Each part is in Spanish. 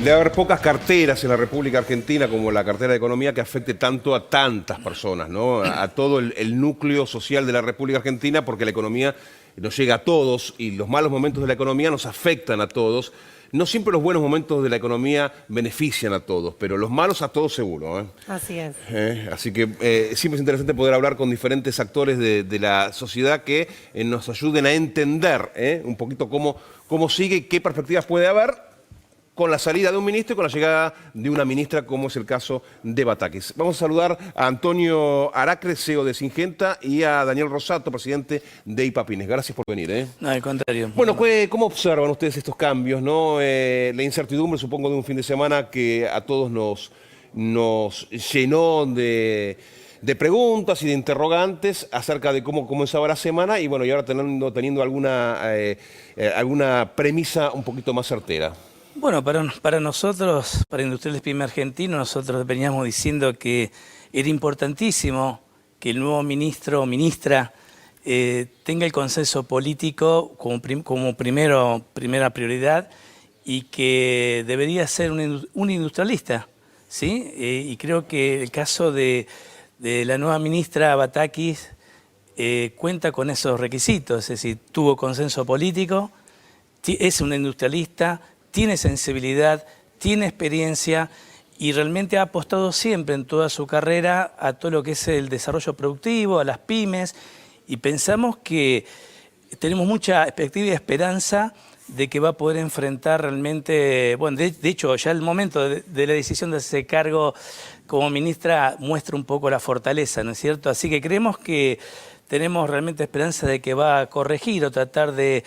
debe haber pocas carteras en la República Argentina como la cartera de Economía que afecte tanto a tantas personas, ¿no? A todo el núcleo social de la República Argentina, porque la economía nos llega a todos y los malos momentos de la economía nos afectan a todos. No siempre los buenos momentos de la economía benefician a todos, pero los malos a todos seguro, ¿eh? Así es. Así que siempre es interesante poder hablar con diferentes actores de la sociedad que nos ayuden a entender un poquito cómo sigue y qué perspectivas puede haber con la salida de un ministro y con la llegada de una ministra, como es el caso de Batakis. Vamos a saludar a Antonio Aracre, CEO de Syngenta, y a Daniel Rosato, presidente de IPAPINES. Gracias por venir. No, al contrario. Bueno, ¿cómo observan ustedes estos cambios, ¿no? La incertidumbre, supongo, de un fin de semana que a todos nos llenó de preguntas y de interrogantes acerca de cómo comenzaba la semana y bueno, y ahora teniendo alguna premisa un poquito más certera. Bueno, para nosotros, para Industriales Pyme Argentino, nosotros veníamos diciendo que era importantísimo que el nuevo ministro o ministra tenga el consenso político como primera prioridad y que debería ser un industrialista, ¿sí? Y creo que el caso de la nueva ministra Batakis cuenta con esos requisitos, es decir, tuvo consenso político, es una industrialista, tiene sensibilidad, tiene experiencia y realmente ha apostado siempre en toda su carrera a todo lo que es el desarrollo productivo, a las pymes, y pensamos que tenemos mucha expectativa y esperanza de que va a poder enfrentar realmente, bueno, de hecho ya el momento de la decisión de hacerse cargo como ministra muestra un poco la fortaleza, ¿no es cierto? Así que creemos que tenemos realmente esperanza de que va a corregir o tratar de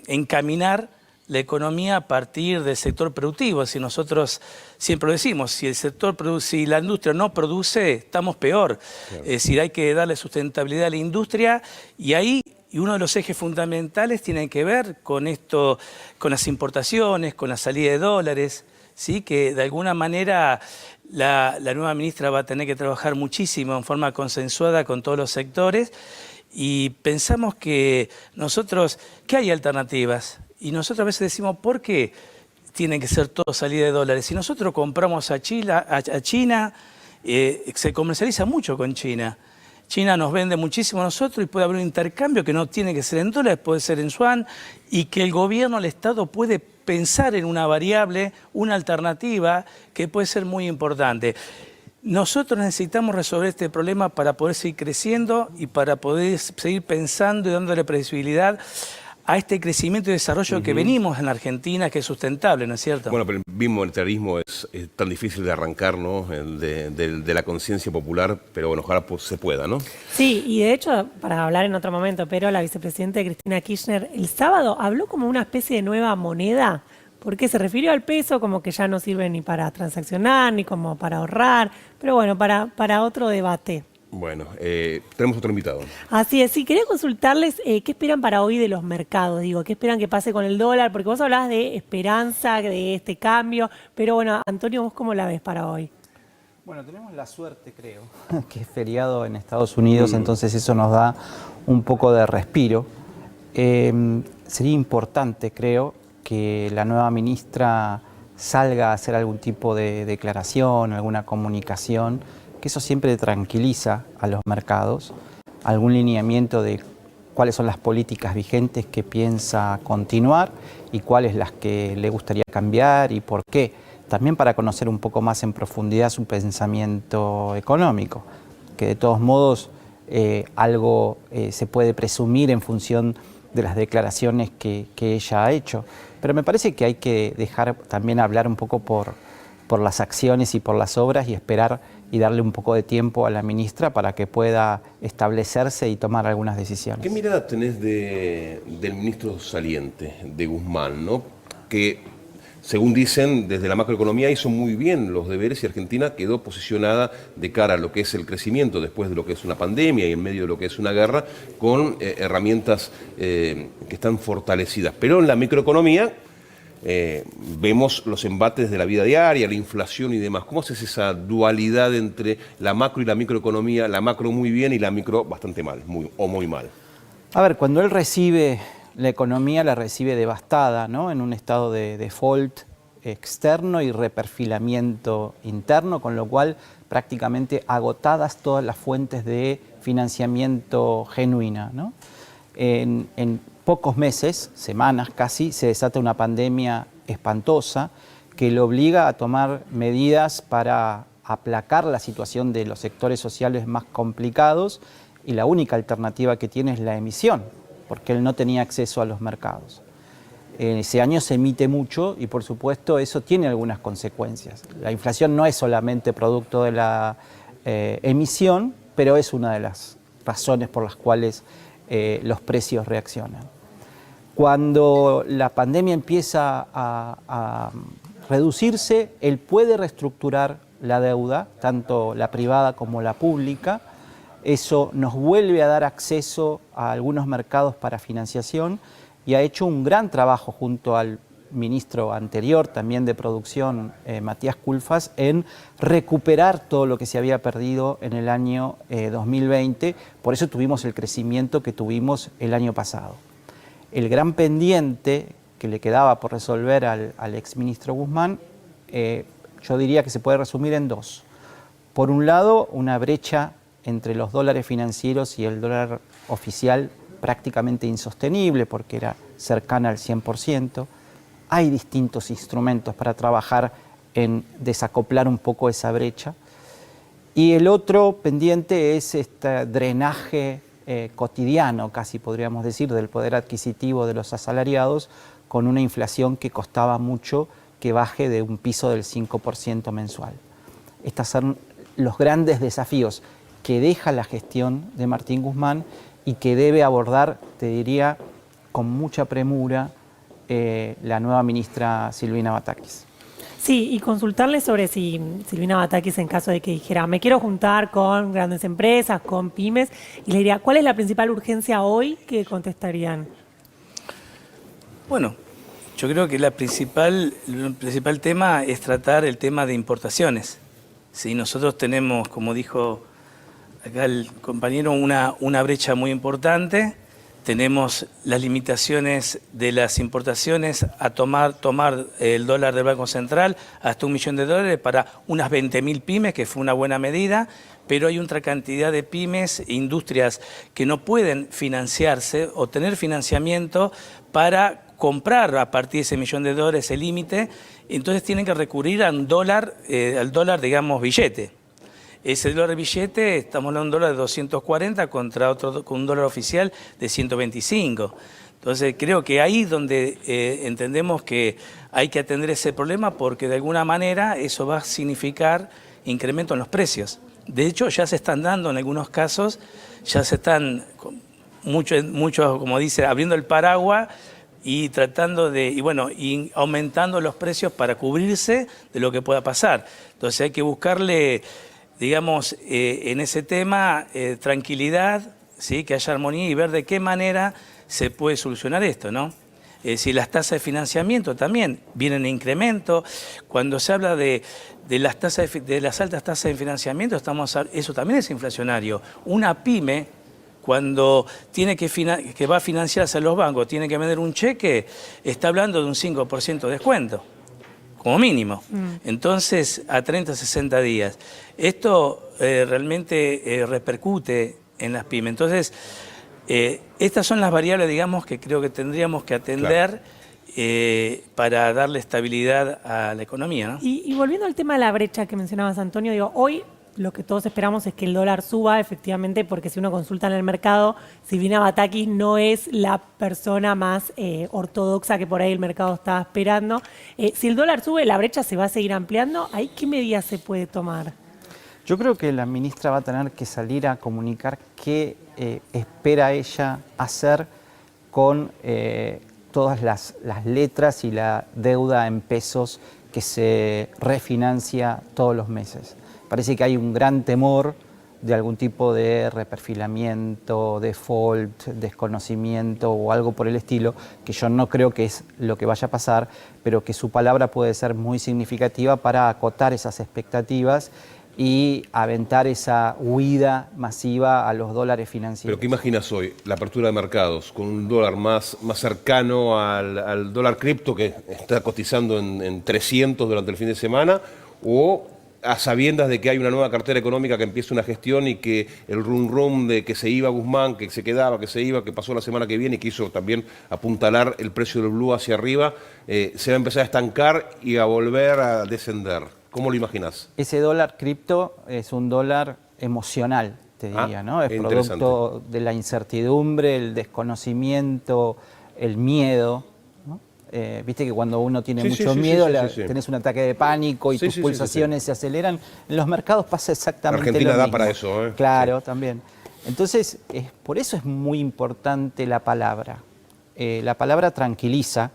encaminar la economía a partir del sector productivo. Si nosotros siempre lo decimos, si la industria no produce, estamos peor. Claro. Es decir, hay que darle sustentabilidad a la industria y uno de los ejes fundamentales tiene que ver con esto, con las importaciones, con la salida de dólares, ¿sí? Que de alguna manera la nueva ministra va a tener que trabajar muchísimo en forma consensuada con todos los sectores y pensamos que que hay alternativas. Y nosotros a veces decimos, ¿por qué tiene que ser todo salida de dólares? Si nosotros compramos a China, se comercializa mucho con China. China nos vende muchísimo a nosotros y puede haber un intercambio que no tiene que ser en dólares, puede ser en yuan, y que el gobierno, el Estado puede pensar en una variable, una alternativa que puede ser muy importante. Nosotros necesitamos resolver este problema para poder seguir creciendo y para poder seguir pensando y dándole previsibilidad a este crecimiento y desarrollo que venimos en la Argentina, que es sustentable, ¿no es cierto? Bueno, pero el bimonetarismo es tan difícil de arrancar, ¿no? De la conciencia popular, pero bueno, ojalá se pueda, ¿no? Sí, y de hecho, para hablar en otro momento, pero la vicepresidenta Cristina Kirchner el sábado habló como una especie de nueva moneda, porque se refirió al peso como que ya no sirve ni para transaccionar, ni como para ahorrar, pero bueno, para otro debate. Bueno, tenemos otro invitado. Así es, sí, quería consultarles qué esperan para hoy de los mercados, qué esperan que pase con el dólar, porque vos hablabas de esperanza, de este cambio, pero bueno, Antonio, ¿vos cómo la ves para hoy? Bueno, tenemos la suerte, creo, que es feriado en Estados Unidos, entonces eso nos da un poco de respiro. Sería importante, creo, que la nueva ministra salga a hacer algún tipo de declaración, alguna comunicación, que eso siempre tranquiliza a los mercados, algún lineamiento de cuáles son las políticas vigentes que piensa continuar y cuáles las que le gustaría cambiar y por qué. También para conocer un poco más en profundidad su pensamiento económico, que de todos modos algo se puede presumir en función de las declaraciones que ella ha hecho. Pero me parece que hay que dejar también hablar un poco por las acciones y por las obras y esperar y darle un poco de tiempo a la ministra para que pueda establecerse y tomar algunas decisiones. ¿Qué mirada tenés del ministro saliente, de Guzmán, ¿no? Que, según dicen, desde la macroeconomía hizo muy bien los deberes y Argentina quedó posicionada de cara a lo que es el crecimiento después de lo que es una pandemia y en medio de lo que es una guerra, con herramientas que están fortalecidas. Pero en la microeconomía vemos los embates de la vida diaria, la inflación y demás. ¿Cómo haces esa dualidad entre la macro y la microeconomía, la macro muy bien y la micro bastante mal, muy mal? A ver, cuando él recibe la economía, la recibe devastada, ¿no? En un estado de default externo y reperfilamiento interno, con lo cual prácticamente agotadas todas las fuentes de financiamiento genuina, ¿no? En pocos meses, semanas casi, se desata una pandemia espantosa que le obliga a tomar medidas para aplacar la situación de los sectores sociales más complicados, y la única alternativa que tiene es la emisión, porque él no tenía acceso a los mercados. Ese año se emite mucho y por supuesto eso tiene algunas consecuencias. La inflación no es solamente producto de la emisión, pero es una de las razones por las cuales los precios reaccionan. Cuando la pandemia empieza a reducirse, él puede reestructurar la deuda, tanto la privada como la pública. Eso nos vuelve a dar acceso a algunos mercados para financiación y ha hecho un gran trabajo junto al ministro anterior, también de Producción, Matías Culfas, en recuperar todo lo que se había perdido en el año 2020. Por eso tuvimos el crecimiento que tuvimos el año pasado. El gran pendiente que le quedaba por resolver al exministro Guzmán, yo diría que se puede resumir en dos. Por un lado, una brecha entre los dólares financieros y el dólar oficial prácticamente insostenible porque era cercana al 100%. Hay distintos instrumentos para trabajar en desacoplar un poco esa brecha. Y el otro pendiente es este drenaje cotidiano, casi podríamos decir, del poder adquisitivo de los asalariados, con una inflación que costaba mucho que baje de un piso del 5% mensual. Estos son los grandes desafíos que deja la gestión de Martín Guzmán y que debe abordar, te diría, con mucha premura la nueva ministra Silvina Batakis. Sí, y consultarle sobre si Silvina Batakis, en caso de que dijera, me quiero juntar con grandes empresas, con pymes, y le diría, ¿cuál es la principal urgencia hoy? ¿Qué contestarían? Bueno, yo creo que el principal tema es tratar el tema de importaciones. Si nosotros tenemos, como dijo acá el compañero, una brecha muy importante. Tenemos las limitaciones de las importaciones a tomar el dólar del Banco Central hasta $1 millón para unas 20.000 pymes, que fue una buena medida, pero hay otra cantidad de pymes e industrias que no pueden financiarse o tener financiamiento para comprar a partir de ese $1 millón, ese límite, entonces tienen que recurrir al dólar, digamos, billete. Ese dólar billete, estamos hablando de un dólar de 240 contra con un dólar oficial de 125. Entonces creo que ahí es donde entendemos que hay que atender ese problema porque de alguna manera eso va a significar incremento en los precios. De hecho ya se están dando en algunos casos, ya se están muchos, como dice, abriendo el paraguas y tratando de, y aumentando los precios para cubrirse de lo que pueda pasar. Entonces hay que buscarle, digamos, en ese tema, tranquilidad, ¿sí? Que haya armonía y ver de qué manera se puede solucionar esto, ¿no? Si las tasas de financiamiento también vienen en incremento. Cuando se habla de las altas tasas de financiamiento, eso también es inflacionario. Una pyme, cuando tiene que va a financiarse a los bancos, tiene que vender un cheque, está hablando de un 5% de descuento, como mínimo. Entonces, a 30, 60 días. Esto realmente repercute en las pymes. Entonces, estas son las variables, digamos, que creo que tendríamos que atender, claro, para darle estabilidad a la economía, ¿no? Y volviendo al tema de la brecha que mencionabas, Antonio, digo, hoy lo que todos esperamos es que el dólar suba, efectivamente, porque si uno consulta en el mercado, Silvina Batakis no es la persona más ortodoxa que por ahí el mercado estaba esperando. Si el dólar sube, la brecha se va a seguir ampliando. ¿Ahí qué medidas se puede tomar? Yo creo que la ministra va a tener que salir a comunicar qué espera ella hacer con todas las letras y la deuda en pesos que se refinancia todos los meses. Parece que hay un gran temor de algún tipo de reperfilamiento, default, desconocimiento o algo por el estilo, que yo no creo que es lo que vaya a pasar, pero que su palabra puede ser muy significativa para acotar esas expectativas y aventar esa huida masiva a los dólares financieros. Pero ¿qué imaginas hoy? La apertura de mercados con un dólar más cercano al dólar cripto que está cotizando en 300 durante el fin de semana, o a sabiendas de que hay una nueva cartera económica que empieza una gestión y que el rum de que se iba Guzmán, que se quedaba, que se iba, que pasó la semana que viene y que hizo también apuntalar el precio del blue hacia arriba, se va a empezar a estancar y a volver a descender? ¿Cómo lo imaginas? Ese dólar cripto es un dólar emocional, te diría, ¿no? Es producto de la incertidumbre, el desconocimiento, el miedo, ¿no? Viste que cuando uno tiene mucho miedo, tenés un ataque de pánico y tus pulsaciones se aceleran. En los mercados pasa exactamente Argentina lo da mismo. para eso, ¿eh? Claro, también. Entonces, por eso es muy importante la palabra. La palabra tranquiliza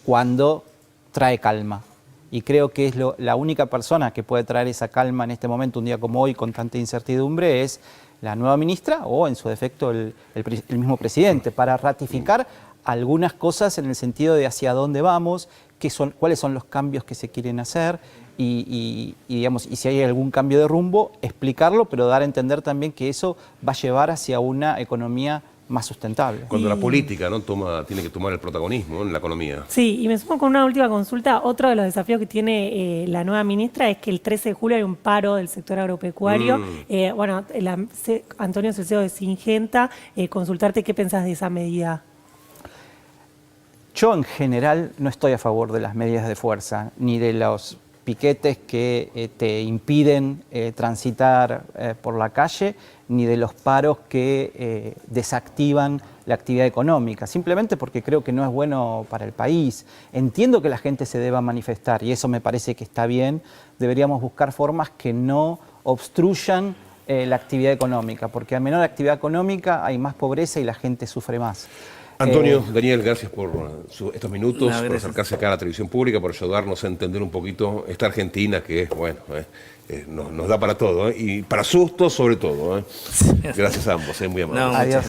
cuando trae calma. Y creo que es la única persona que puede traer esa calma en este momento, un día como hoy, con tanta incertidumbre, es la nueva ministra o, en su defecto, el mismo presidente, para ratificar algunas cosas en el sentido de hacia dónde vamos, cuáles son los cambios que se quieren hacer y si hay algún cambio de rumbo, explicarlo, pero dar a entender también que eso va a llevar hacia una economía más sustentable. Cuando la política, ¿no? tiene que tomar el protagonismo en la economía. Sí, y me sumo con una última consulta. Otro de los desafíos que tiene la nueva ministra es que el 13 de julio hay un paro del sector agropecuario. Antonio Ceceo de Singenta, consultarte qué pensás de esa medida. Yo en general no estoy a favor de las medidas de fuerza, ni de los piquetes que te impiden transitar por la calle, ni de los paros que desactivan la actividad económica, simplemente porque creo que no es bueno para el país. Entiendo que la gente se deba manifestar y eso me parece que está bien. Deberíamos buscar formas que no obstruyan la actividad económica, porque a menor actividad económica hay más pobreza y la gente sufre más. Antonio, Daniel, gracias por estos minutos, por acercarse acá a la televisión pública, por ayudarnos a entender un poquito esta Argentina que, bueno, nos da para todo, y para sustos sobre todo. Gracias a ambos, muy amables. Adiós.